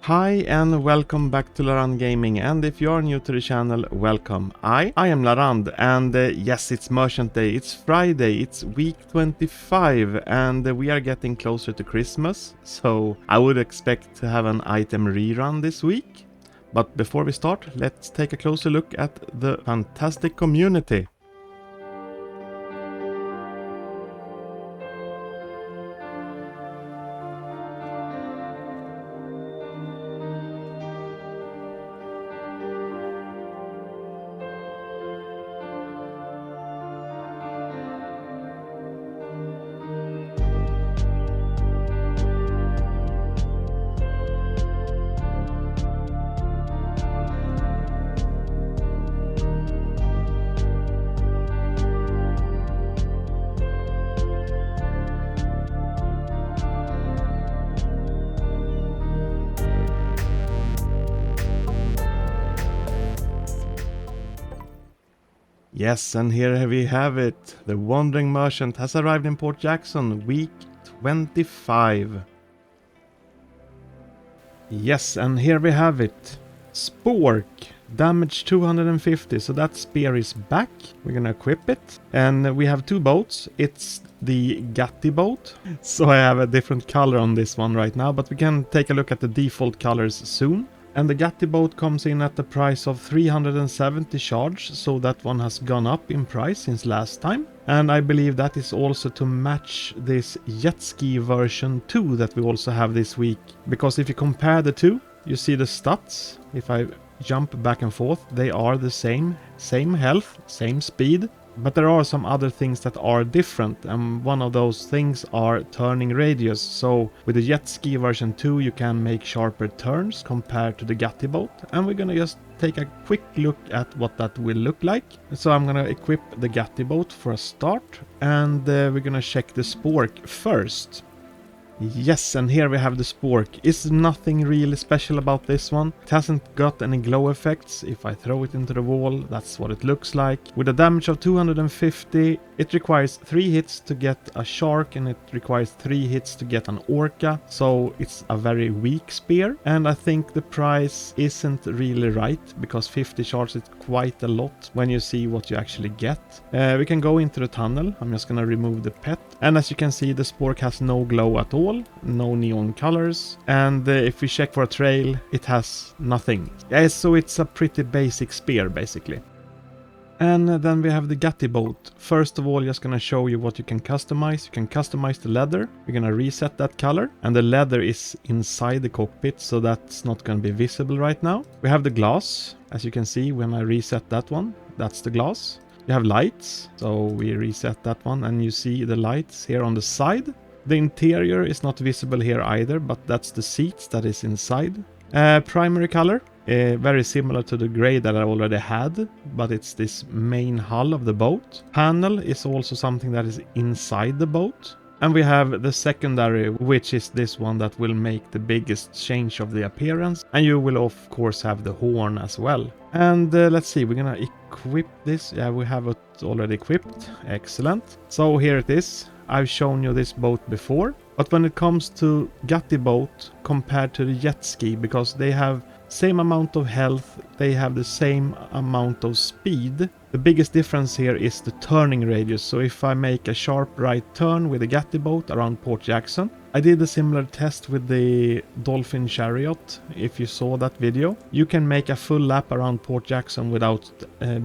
Hi and welcome back to Larand Gaming, and if you are new to the channel, welcome. I am Larand, and yes, it's Merchant Day, it's Friday, it's week 25, and we are getting closer to Christmas, so I would expect to have an item rerun this week. But before we start, let's take a closer look at the fantastic community. Yes, and here we have it. The Wandering Merchant has arrived in Port Jackson, week 25. Yes, and here we have it. Spork, damage 250, so that spear is back. We're gonna equip it. And we have two boats. It's the Gatti boat. So I have a different color on this one right now, but we can take a look at the default colors soon. And the Gatti boat comes in at the price of 370 charge, so that one has gone up in price since last time. And I believe that is also to match this jet ski version 2 that we also have this week. Because if you compare the two, you see the stats. If I jump back and forth, they are the same health, same speed. But there are some other things that are different, and one of those things are turning radius. So with the jet ski version 2 you can make sharper turns compared to the Gatti boat, and we're gonna just take a quick look at what that will look like. So I'm gonna equip the Gatti boat for a start, and we're gonna check the spork first. Yes, and here we have the spork. It's nothing really special about this one. It hasn't got any glow effects. If I throw it into the wall, that's what it looks like. With a damage of 250, it requires 3 hits to get a shark, and it requires 3 hits to get an orca. So it's a very weak spear, and I think the price isn't really right, because 50 shards is quite a lot when you see what you actually get. We can go into the tunnel. I'm just gonna remove the pet, and as you can see, the spork has no glow at all. No neon colors, and if we check for a trail, it has nothing. Yeah, so it's a pretty basic spear basically. And then we have the Gatti boat. First of all, just gonna show you what you can customize. You can customize the leather. We're gonna reset that color, and the leather is inside the cockpit, so that's not gonna be visible right now. We have the glass. As you can see, when I reset that one, that's the glass. You have lights, so we reset that one, and you see the lights here on the side. The interior is not visible here either, but that's the seats that is inside. Primary color, very similar to the gray that I already had, but it's this main hull of the boat. Panel is also something that is inside the boat. And we have the secondary, which is this one that will make the biggest change of the appearance. And you will of course have the horn as well. And let's see, we're gonna equip this. Yeah, we have it already equipped. Excellent. So here it is. I've shown you this boat before, but when it comes to Gatti boat compared to the jet ski, because they have same amount of health, they have the same amount of speed. The biggest difference here is the turning radius. So if I make a sharp right turn with the Gatti boat around Port Jackson, I did a similar test with the Dolphin Chariot. If you saw that video, you can make a full lap around Port Jackson without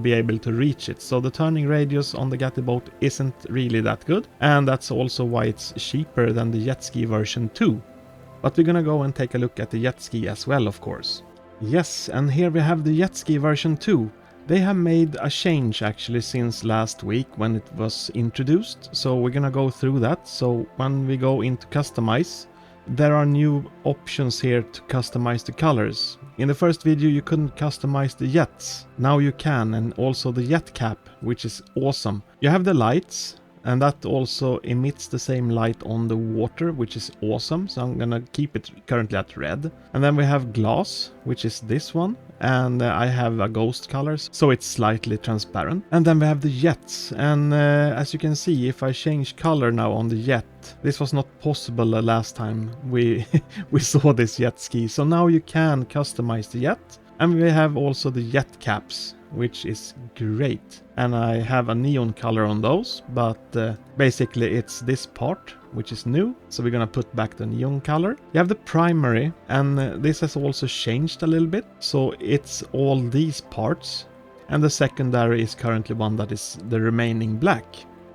be able to reach it. So the turning radius on the Gatti boat isn't really that good, and that's also why it's cheaper than the jet ski version 2. But we're gonna go and take a look at the jet ski as well, of course. Yes, and here we have the jet ski version 2. They have made a change actually since last week when it was introduced, so we're gonna go through that. So when we go into customize, there are new options here to customize the colors. In the first video you couldn't customize the jets, now you can, and also the jet cap, which is awesome. You have the lights, and that also emits the same light on the water, which is awesome. So I'm gonna keep it currently at red. And then we have glass, which is this one, and I have a ghost color, so it's slightly transparent. And then we have the jets, and as you can see, if I change color now on the jet, this was not possible the last time we we saw this jet ski. So now you can customize the jet. And we have also the jet caps, which is great. And I have a neon color on those, but basically it's this part, which is new. So we're gonna put back the neon color. You have the primary, and this has also changed a little bit. So it's all these parts. And the secondary is currently one that is the remaining black.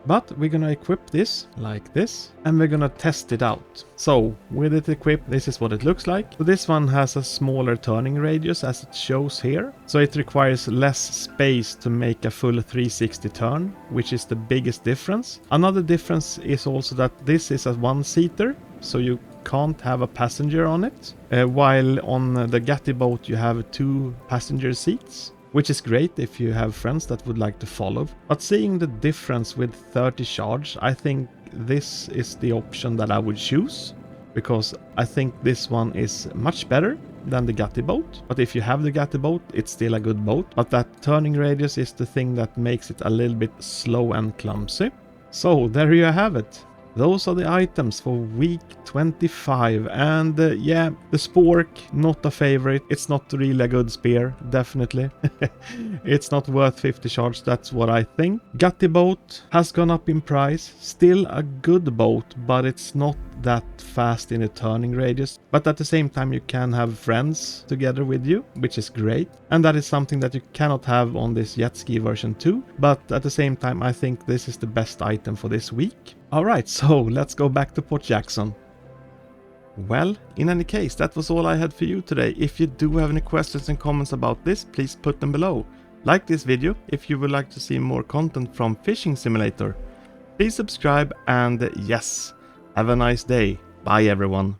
But we're gonna equip this like this, and we're gonna test it out. So with it equipped, this is what it looks like. So this one has a smaller turning radius as it shows here. So it requires less space to make a full 360 turn, which is the biggest difference. Another difference is also that this is a one-seater, so you can't have a passenger on it. While on the Gatti boat you have 2 passenger seats, which is great if you have friends that would like to follow. But seeing the difference with 30 charge, I think this is the option that I would choose, because I think this one is much better than the Gatti boat. But if you have the Gatti boat, it's still a good boat. But that turning radius is the thing that makes it a little bit slow and clumsy. So there you have it. Those are the items for week 25, and yeah, the spork, not a favorite. It's not really a good spear, definitely. It's not worth 50 charge, that's what I think. Gatti boat has gone up in price, still a good boat, but it's not that fast in the turning radius. But at the same time you can have friends together with you, which is great. And that is something that you cannot have on this jet ski version 2. But at the same time I think this is the best item for this week. Alright, so let's go back to Port Jackson. Well, in any case, that was all I had for you today. If you do have any questions and comments about this, please put them below. Like this video if you would like to see more content from Fishing Simulator. Please subscribe, and yes, have a nice day. Bye everyone.